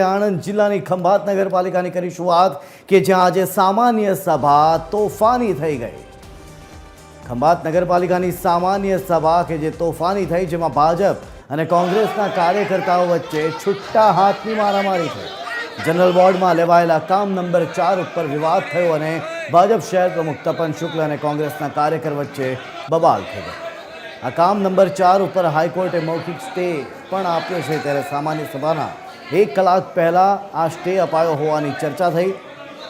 આણંદ જિલ્લાની ખંભાત નગરપાલિકાની કરીશું વાત કે જ્યાં આજે સામાન્ય સભા તોફાની થઈ ગઈ। ખંભાત નગરપાલિકાની સામાન્ય સભા કે જે તોફાની થઈ, જેમાં ભાજપ અને કોંગ્રેસના કાર્યકર્તાઓ વચ્ચે છૂટા હાથની મારામારી થઈ। જનરલ વોર્ડમાં લેવાયેલા કામ નંબર 4 ઉપર વિવાદ થયો અને ભાજપ શહેર પ્રમુખ તપન શુક્લ અને કોંગ્રેસના કાર્યકર વચ્ચે બબાલ થઈ ગઈ। આ કામ નંબર 4 ઉપર હાઈકોર્ટે મૌખિક સ્ટે પણ આપ્યો છે, ત્યારે સામાન્ય સભાના 1 કલાક પહેલા આ સ્ટે અપાયો હોવાની ચર્ચા થઈ।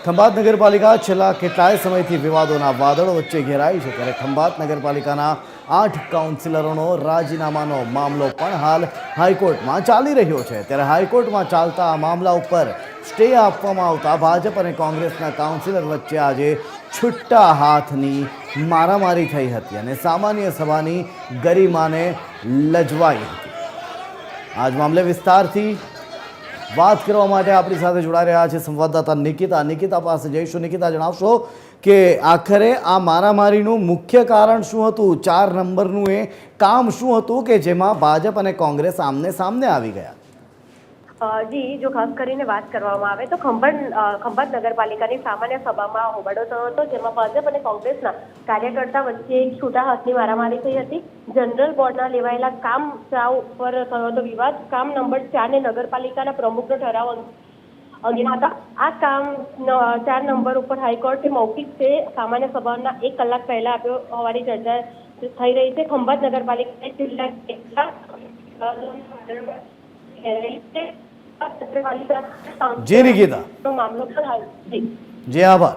ખંભાત નગરપાલિકા છેલ્લા કેટલાય સમયથી વિવાદોના વાદળો વચ્ચે ઘેરાઈ છે, ત્યારે ખંભાત નગરપાલિકાના 8 કાઉન્સિલરોનો રાજીનામાનો મામલો પણ હાલ હાઈકોર્ટમાં ચાલી રહ્યો છે। ત્યારે હાઈકોર્ટમાં ચાલતા આ મામલા ઉપર સ્ટે આપવામાં આવતા ભાજપ અને કોંગ્રેસના કાઉન્સિલર વચ્ચે આજે છૂટા હાથની મારામારી થઈ હતી અને સામાન્ય સભાની ગરિમાને લજવાઈ હતી। આ જ મામલે વિસ્તારથી વાત કરવા માટે આપણી સાથે જોડાઈ રહ્યા છે સંવાદદાતા નિકિતા પાસે જઈશું। નિકિતા, જણાવશો કે આખરે આ મારામારીનું મુખ્ય કારણ શું હતું? 4 નંબરનું એ કામ શું હતું કે જેમાં ભાજપ અને કોંગ્રેસ આમને સામને આવી ગયા? જી, જો ખાસ કરીને વાત કરવામાં આવે તો ખંભાત નગરપાલિકાની સામાન્ય સભામાં હોબાળો થયો હતો, જેમાં ભાજપ અને કોંગ્રેસના કાર્યકર્તા વચ્ચે એક છૂટા હાથની મારામારી થઈ હતી। જનરલ બોર્ડના લેવાયેલા કામ 4 ઉપર થયો હતો વિવાદ। કામ નંબર 4 ને નગરપાલિકાના પ્રમુખનો ઠરાવ અંગેના હતા। આ કામ 4 નંબર ઉપર હાઈકોર્ટે મૌખિક સ્ટે સામાન્ય સભાના 1 કલાક પહેલા આપ્યો હોવાની ચર્ચા થઈ રહી છે। ખંભાત નગરપાલિકાએ છેલ્લા जी निकिता, मामलों पर जी आभार।